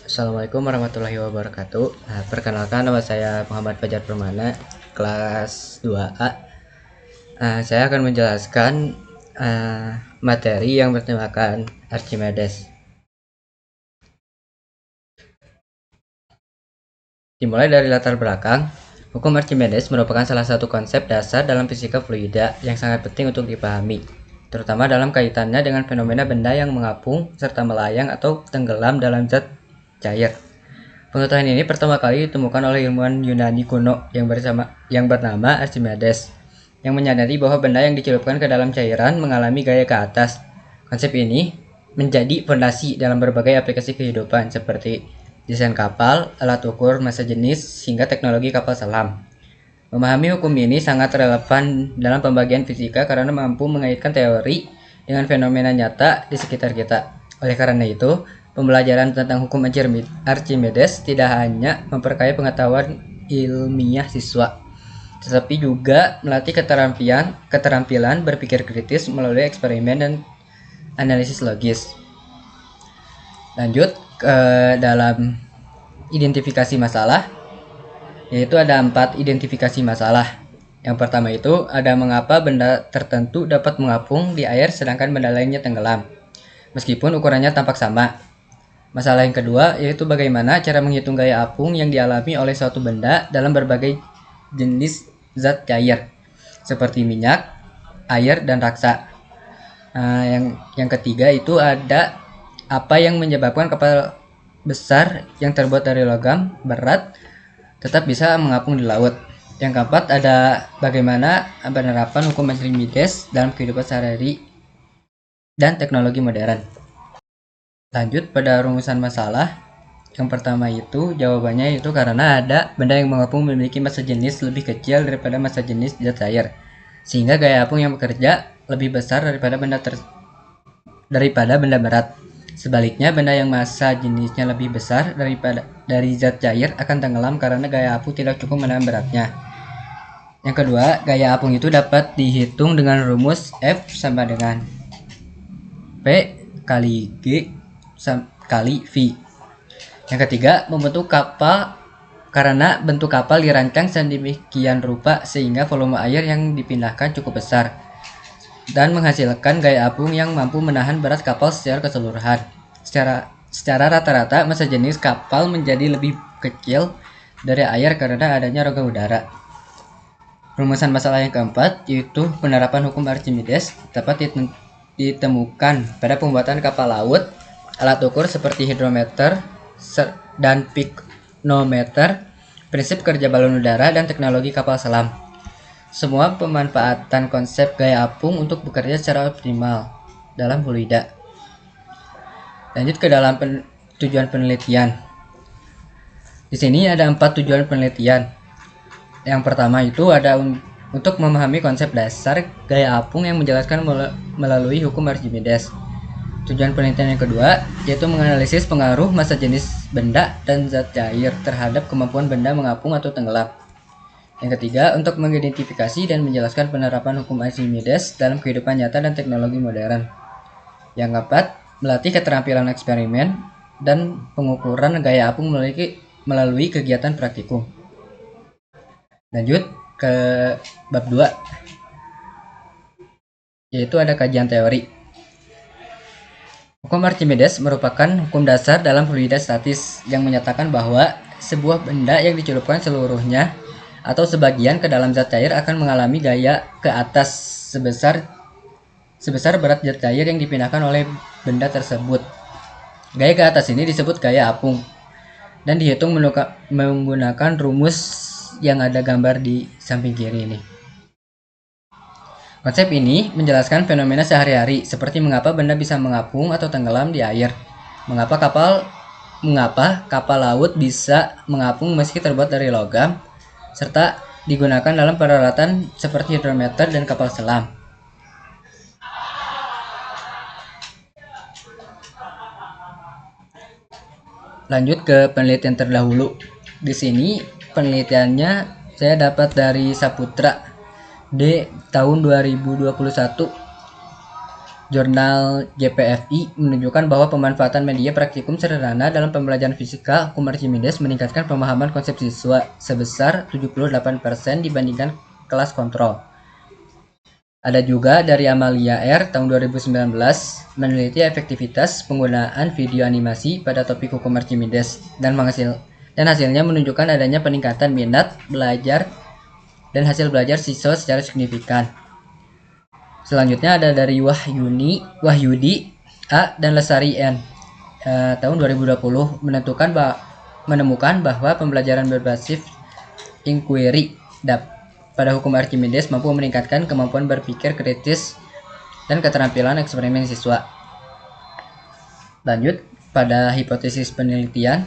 Assalamualaikum warahmatullahi wabarakatuh. Perkenalkan, nama saya Muhammad Fajar Permana, kelas 2A. Saya akan menjelaskan materi yang bertemakan Archimedes. Dimulai dari latar belakang, hukum Archimedes merupakan salah satu konsep dasar dalam fisika fluida yang sangat penting untuk dipahami, terutama dalam kaitannya dengan fenomena benda yang mengapung serta melayang atau tenggelam dalam zat cair. Pengetahuan ini pertama kali ditemukan oleh ilmuwan Yunani kuno yang bernama Archimedes, yang menyadari bahwa benda yang dicelupkan ke dalam cairan mengalami gaya ke atas. Konsep ini menjadi fondasi dalam berbagai aplikasi kehidupan seperti desain kapal, alat ukur massa jenis, hingga teknologi kapal selam. Memahami hukum ini sangat relevan dalam pembagian fisika karena mampu mengaitkan teori dengan fenomena nyata di sekitar kita. Oleh karena itu, pembelajaran tentang hukum Archimedes tidak hanya memperkaya pengetahuan ilmiah siswa, tetapi juga melatih keterampilan berpikir kritis melalui eksperimen dan analisis logis. Lanjut ke dalam identifikasi masalah, yaitu ada 4 identifikasi masalah. Yang pertama itu ada mengapa benda tertentu dapat mengapung di air sedangkan benda lainnya tenggelam, meskipun ukurannya tampak sama. Masalah yang kedua yaitu bagaimana cara menghitung gaya apung yang dialami oleh suatu benda dalam berbagai jenis zat cair, seperti minyak, air, dan raksa. Yang ketiga itu ada apa yang menyebabkan kapal besar yang terbuat dari logam berat tetap bisa mengapung di laut. Yang keempat ada bagaimana penerapan hukum Archimedes dalam kehidupan sehari-hari dan teknologi modern. Lanjut pada rumusan masalah. Yang pertama itu jawabannya itu karena ada benda yang mengapung memiliki massa jenis lebih kecil daripada massa jenis zat cair, sehingga gaya apung yang bekerja lebih besar daripada benda berat. Sebaliknya, benda yang massa jenisnya lebih besar dari zat cair akan tenggelam karena gaya apung tidak cukup menahan beratnya. Yang kedua, gaya apung itu dapat dihitung dengan rumus F sama dengan P kali G kali V. Yang ketiga, membentuk kapal karena bentuk kapal dirancang sedemikian rupa sehingga volume air yang dipindahkan cukup besar dan menghasilkan gaya apung yang mampu menahan berat kapal secara keseluruhan. Secara rata-rata, massa jenis kapal menjadi lebih kecil dari air karena adanya rongga udara. Rumusan masalah yang keempat yaitu penerapan hukum Archimedes dapat ditemukan pada pembuatan kapal laut, alat ukur seperti hidrometer dan piknometer, prinsip kerja balon udara, dan teknologi kapal selam. Semua pemanfaatan konsep gaya apung untuk bekerja secara optimal dalam fluida. Lanjut ke dalam tujuan penelitian. Di sini ada 4 tujuan penelitian. Yang pertama itu ada untuk memahami konsep dasar gaya apung yang menjelaskan melalui hukum Archimedes. Tujuan penelitian yang kedua yaitu menganalisis pengaruh massa jenis benda dan zat cair terhadap kemampuan benda mengapung atau tenggelam. Yang ketiga, untuk mengidentifikasi dan menjelaskan penerapan hukum Archimedes dalam kehidupan nyata dan teknologi modern. Yang keempat, melatih keterampilan eksperimen dan pengukuran gaya apung melalui kegiatan praktikum. Lanjut ke bab 2, yaitu ada kajian teori. Hukum Archimedes merupakan hukum dasar dalam fluida statis yang menyatakan bahwa sebuah benda yang dicelupkan seluruhnya atau sebagian ke dalam zat cair akan mengalami gaya ke atas sebesar berat zat cair yang dipindahkan oleh benda tersebut. Gaya ke atas ini disebut gaya apung dan dihitung menggunakan rumus yang ada gambar di samping kiri ini. Konsep ini menjelaskan fenomena sehari-hari seperti mengapa benda bisa mengapung atau tenggelam di air, mengapa kapal laut bisa mengapung meski terbuat dari logam, serta digunakan dalam peralatan seperti hidrometer dan kapal selam. Lanjut ke penelitian terdahulu. Di sini penelitiannya saya dapat dari Saputra D tahun 2021. Jurnal JPFI menunjukkan bahwa pemanfaatan media praktikum sederhana dalam pembelajaran fisika hukum Archimedes meningkatkan pemahaman konsep siswa sebesar 78% dibandingkan kelas kontrol. Ada juga dari Amalia R tahun 2019 meneliti efektivitas penggunaan video animasi pada topik hukum Archimedes dan hasilnya menunjukkan adanya peningkatan minat belajar dan hasil belajar siswa secara signifikan. Selanjutnya ada dari Wahyudi A dan Lesari N tahun 2020 menemukan bahwa pembelajaran berbasis inquiry pada hukum Archimedes mampu meningkatkan kemampuan berpikir kritis dan keterampilan eksperimen siswa. Lanjut pada hipotesis penelitian.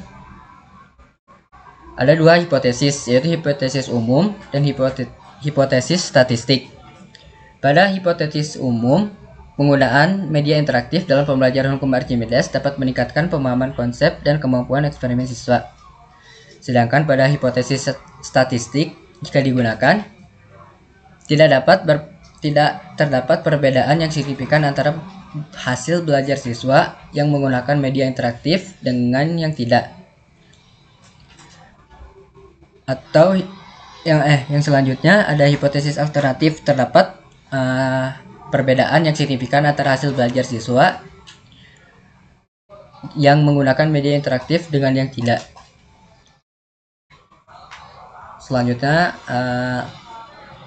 Ada dua hipotesis, yaitu hipotesis umum dan hipotesis statistik. Pada hipotesis umum, penggunaan media interaktif dalam pembelajaran hukum Archimedes dapat meningkatkan pemahaman konsep dan kemampuan eksperimen siswa. Sedangkan pada hipotesis statistik, jika digunakan, tidak terdapat perbedaan yang signifikan antara hasil belajar siswa yang menggunakan media interaktif dengan yang tidak. Atau yang selanjutnya ada hipotesis alternatif, terdapat perbedaan yang signifikan antara hasil belajar siswa yang menggunakan media interaktif dengan yang tidak. Selanjutnya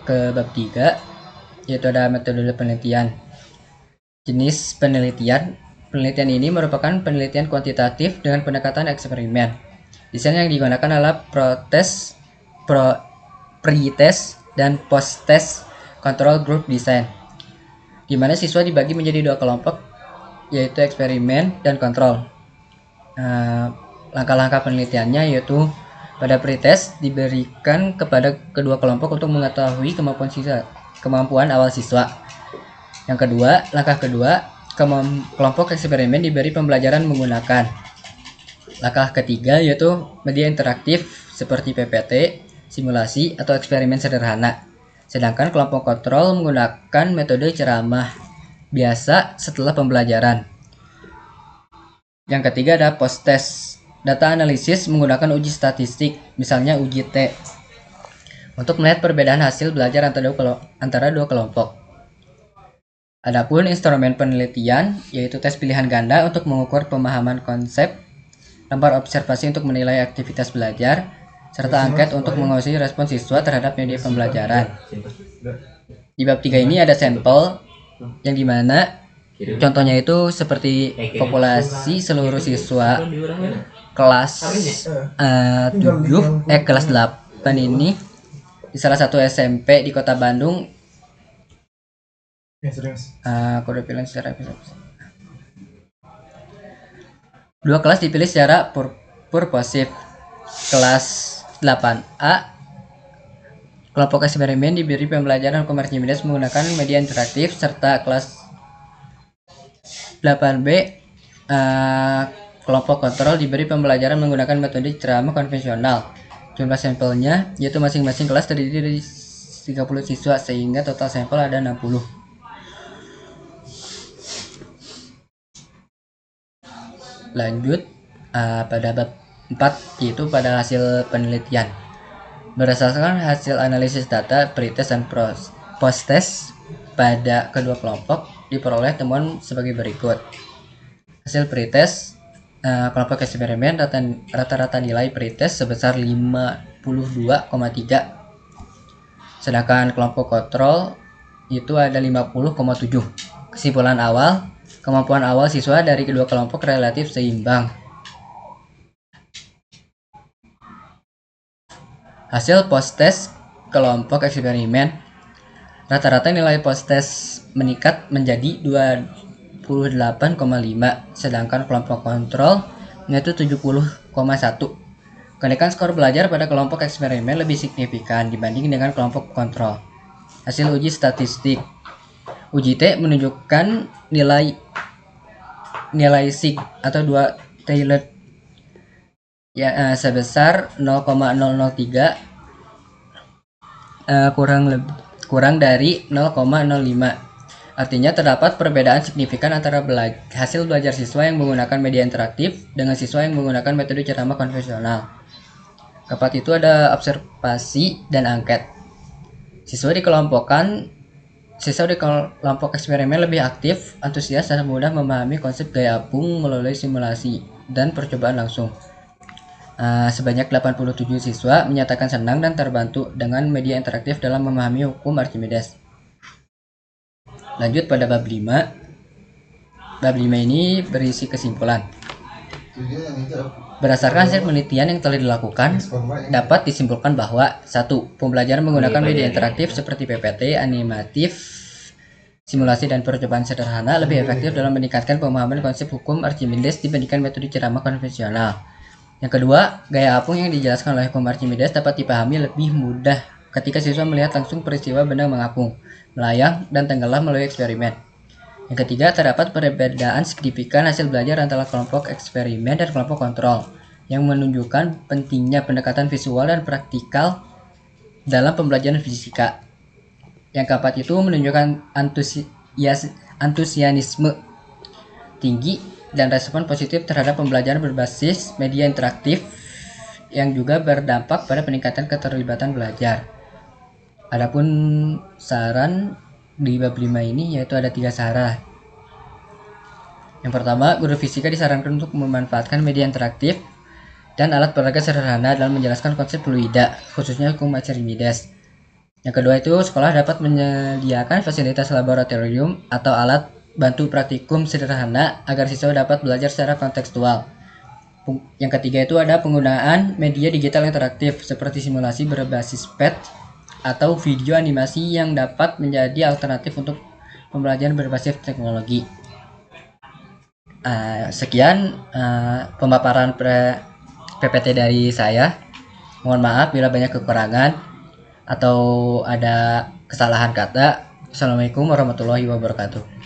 ke bab 3, yaitu ada metode penelitian. Jenis penelitian ini merupakan penelitian kuantitatif dengan pendekatan eksperimen. Desain yang digunakan adalah pre-test dan post-test control group design, di mana siswa dibagi menjadi dua kelompok, yaitu eksperimen dan kontrol. Langkah-langkah penelitiannya yaitu pada pretest diberikan kepada kedua kelompok untuk mengetahui kemampuan awal siswa. Langkah kedua, kelompok eksperimen diberi pembelajaran menggunakan. Langkah ketiga yaitu media interaktif seperti PPT, simulasi, atau eksperimen sederhana. Sedangkan kelompok kontrol menggunakan metode ceramah biasa setelah pembelajaran. Yang ketiga ada post-test. Data analisis menggunakan uji statistik, misalnya uji T, untuk melihat perbedaan hasil belajar antara dua kelompok. Adapun instrumen penelitian yaitu tes pilihan ganda untuk mengukur pemahaman konsep, lembar observasi untuk menilai aktivitas belajar, serta angket untuk mengawasi respon siswa terhadap media pembelajaran. Di bab 3 ini ada sampel yang dimana contohnya itu seperti populasi seluruh siswa kelas 8 ini di salah satu SMP di Kota Bandung. Kode pilihan secara dua kelas dipilih secara purposif. Kelas 8A, kelompok eksperimen diberi pembelajaran hukum Archimedes menggunakan media interaktif, serta kelas 8B, kelompok kontrol diberi pembelajaran menggunakan metode ceramah konvensional. Jumlah sampelnya yaitu masing-masing kelas terdiri dari 30 siswa, sehingga total sampel ada 60. Lanjut pada bab 4, yaitu pada hasil penelitian. Berdasarkan hasil analisis data pretest dan post-test pada kedua kelompok, diperoleh temuan sebagai berikut. Hasil pretest, kelompok eksperimen rata-rata nilai pretest sebesar 52,3, sedangkan kelompok kontrol itu ada 50,7. Kesimpulan awal, kemampuan awal siswa dari kedua kelompok relatif seimbang. Hasil post-test kelompok eksperimen, rata-rata nilai post-test meningkat menjadi 28,5, sedangkan kelompok kontrol yaitu 70,1. Kenaikan skor belajar pada kelompok eksperimen lebih signifikan dibanding dengan kelompok kontrol. Hasil uji statistik, uji T menunjukkan nilai sig atau 2 Taylor sebesar 0,003 kurang dari 0,05. Artinya terdapat perbedaan signifikan antara hasil belajar siswa yang menggunakan media interaktif dengan siswa yang menggunakan metode ceramah konvensional. Keempat itu ada observasi dan angket. Siswa di kelompok eksperimen lebih aktif, antusias, dan mudah memahami konsep gaya apung melalui simulasi dan percobaan langsung. Sebanyak 87 siswa menyatakan senang dan terbantu dengan media interaktif dalam memahami hukum Archimedes. Lanjut pada bab 5. Bab 5 ini berisi kesimpulan. Berdasarkan hasil penelitian yang telah dilakukan, dapat disimpulkan bahwa 1. Pembelajaran menggunakan media interaktif seperti PPT, animatif, simulasi, dan percobaan sederhana lebih efektif dalam meningkatkan pemahaman konsep hukum Archimedes dibandingkan metode ceramah konvensional. Yang kedua, gaya apung yang dijelaskan oleh hukum Archimedes dapat dipahami lebih mudah ketika siswa melihat langsung peristiwa benda mengapung, melayang, dan tenggelam melalui eksperimen. Yang ketiga, terdapat perbedaan signifikan hasil belajar antara kelompok eksperimen dan kelompok kontrol, yang menunjukkan pentingnya pendekatan visual dan praktikal dalam pembelajaran fisika. Yang keempat itu menunjukkan antusiasme tinggi dan respon positif terhadap pembelajaran berbasis media interaktif yang juga berdampak pada peningkatan keterlibatan belajar. Adapun saran di bab 5 ini yaitu ada 3 saran. Yang pertama, guru fisika disarankan untuk memanfaatkan media interaktif dan alat peraga sederhana dalam menjelaskan konsep fluida, khususnya hukum Archimedes. Yang kedua itu, sekolah dapat menyediakan fasilitas laboratorium atau alat bantu praktikum sederhana agar siswa dapat belajar secara kontekstual. Yang ketiga itu ada penggunaan media digital interaktif seperti simulasi berbasis PET atau video animasi yang dapat menjadi alternatif untuk pembelajaran berbasis teknologi. Sekian pemaparan PPT dari saya. Mohon maaf bila banyak kekurangan atau ada kesalahan kata. Assalamualaikum warahmatullahi wabarakatuh.